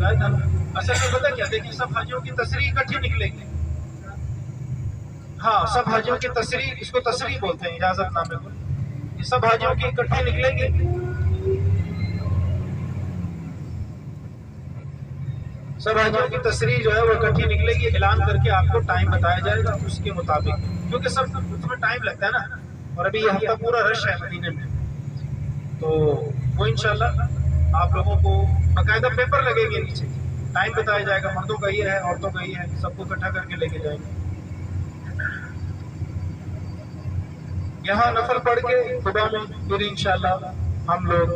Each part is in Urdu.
بتایا تھا اصل میں پتہ کیا، دیکھیں سب حاجیوں کی تصریح اکٹھی نکلے گی. ہاں سب حاجیوں کی تصریح، اس کو تصریح بولتے ہیں اجازت نامے کو. یہ سب حاجیوں کی اکٹھی نکلے گی. سب حاجیوں کی تصریح جو ہے وہ اکٹھی نکلے گی، اعلان کر کے آپ کو ٹائم بتایا جائے گا اس کے مطابق، کیونکہ سب اس میں ٹائم لگتا ہے نا. اور ابھی یہ ہفتہ پورا رش ہے مدینے میں، تو وہ انشاءاللہ آپ لوگوں کو باقاعدہ پیپر لگے گے نیچے، ٹائم بتایا جائے گا، مردوں کا یہ ہے عورتوں کا یہ ہے، سب کو اکٹھا کر کے لے کے جائیں گے. یہاں نفل پڑھ کے خدا میں پھر انشاءاللہ ہم لوگ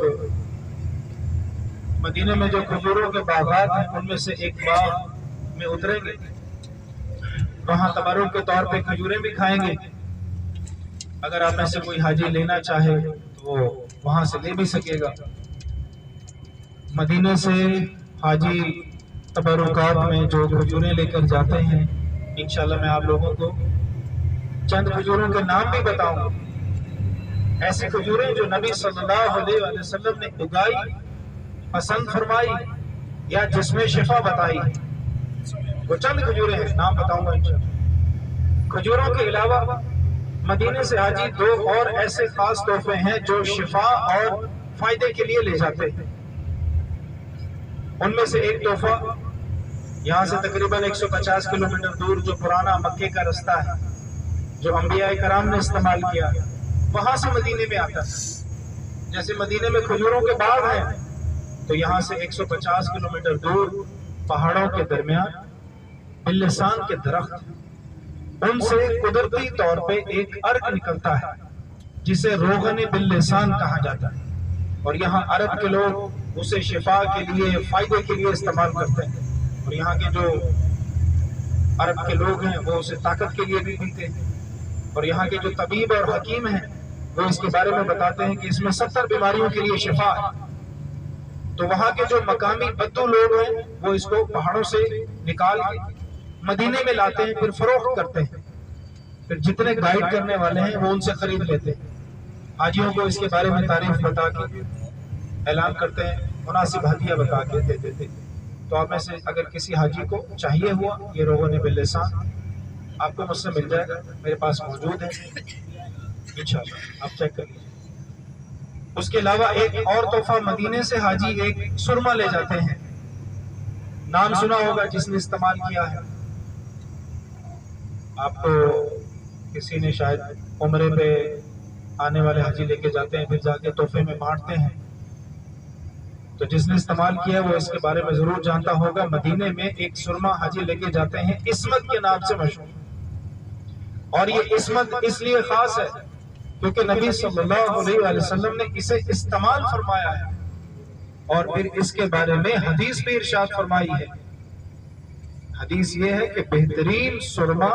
مدینے میں جو کھجوروں کے باغات ہیں ان میں سے ایک باغ میں اتریں گے، وہاں تبرک کے طور پہ کھجوریں بھی کھائیں گے. اگر آپ میں سے کوئی حاجی لینا چاہے تو وہ وہاں سے لے بھی سکے گا. مدینے سے حاجی تبرکات میں جو کھجوریں لے کر جاتے ہیں، انشاءاللہ میں آپ لوگوں کو چند کھجوروں کے نام بھی بتاؤں گا. ایسی کھجوریں جو نبی صلی اللہ علیہ وسلم نے اگائی، پسند فرمائی یا جس میں شفا بتائی، وہ چند کھجوریں ہیں، نام بتاؤں گا انشاءاللہ. کھجوروں کے علاوہ مدینے سے حاجی دو اور ایسے خاص تحفے ہیں جو شفا اور فائدے کے لیے لے جاتے ہیں. ان میں سے ایک تحفہ یہاں سے تقریباً 150 کلومیٹر دور جو پرانا مکے کا رستہ ہے جو انبیاء کرام نے استعمال کیا، وہاں سے مدینے میں آتا ہے. جیسے مدینے میں کھجوروں کے باغ ہیں، تو یہاں سے 150 کلومیٹر دور پہاڑوں کے درمیان بلسان کے درخت، ان سے قدرتی طور پہ ایک ارک نکلتا ہے جسے روغن بلسان کہا جاتا ہے. اور یہاں عرب کے لوگ اسے شفا کے لیے، فائدے کے لیے استعمال کرتے ہیں. اور یہاں کے جو عرب کے لوگ ہیں وہ اسے طاقت کے لیے بھی پیتے ہیں. اور یہاں کے جو طبیب اور حکیم ہیں وہ اس کے بارے میں بتاتے ہیں کہ اس میں 70 بیماریوں کے لیے شفا ہے. تو وہاں کے جو مقامی بدو لوگ ہیں وہ اس کو پہاڑوں سے نکال کے مدینے میں لاتے ہیں، پھر فروخت کرتے ہیں. پھر جتنے گائیڈ کرنے والے ہیں وہ ان سے خرید لیتے ہیں. حاجیوں کو اس کے بارے میں تعریف بتا کے اعلان کرتے ہیں، مناسب ہدیہ بتا کے دے دیتے ہیں. تو آپ میں سے اگر کسی حاجی کو چاہیے ہوا یہ روغن بلسان، آپ کو مجھ سے مل جائے گا، میرے پاس موجود ہے انشاءاللہ، آپ چیک کر لیجیے. اس کے علاوہ ایک اور تحفہ مدینے سے حاجی ایک سرما لے جاتے ہیں. نام سنا ہوگا جس نے استعمال کیا ہے. آپ کو کسی نے شاید عمرے پہ آنے والے حاجی لے کے جاتے ہیں، پھر جا کے تحفے میں بانٹتے ہیں. تو جس نے استعمال کیا وہ اس کے بارے میں ضرور جانتا ہوگا. مدینے میں ایک سرما حاجی لے کے جاتے ہیں، عصمت کے نام سے مشہور. اور یہ عصمت اس لیے خاص ہے کیونکہ نبی صلی اللہ علیہ وسلم نے اسے استعمال فرمایا ہے، اور پھر اس کے بارے میں حدیث بھی ارشاد فرمائی ہے. حدیث یہ ہے کہ بہترین سرما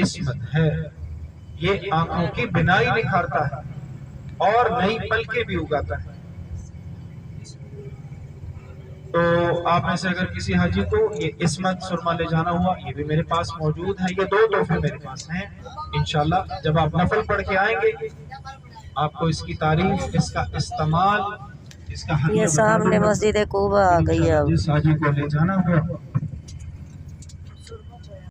عصمت ہے، یہ آنکھوں کی بینائی نکھارتا ہے اور نئی پلکیں بھی اگاتا ہے. تو آپ میں سے اگر کسی حاجی کو یہ عصمت سرما لے جانا ہوا، یہ بھی میرے پاس موجود ہے. یہ 2 تحفے میرے پاس ہیں. انشاءاللہ جب آپ نفل پڑھ کے آئیں گے آپ کو اس کی تعریف، اس کا استعمال، اس کا یہ سامنے مسجد کوبہ آ گئی ہے. جس حاجی کو لے جانا ہوا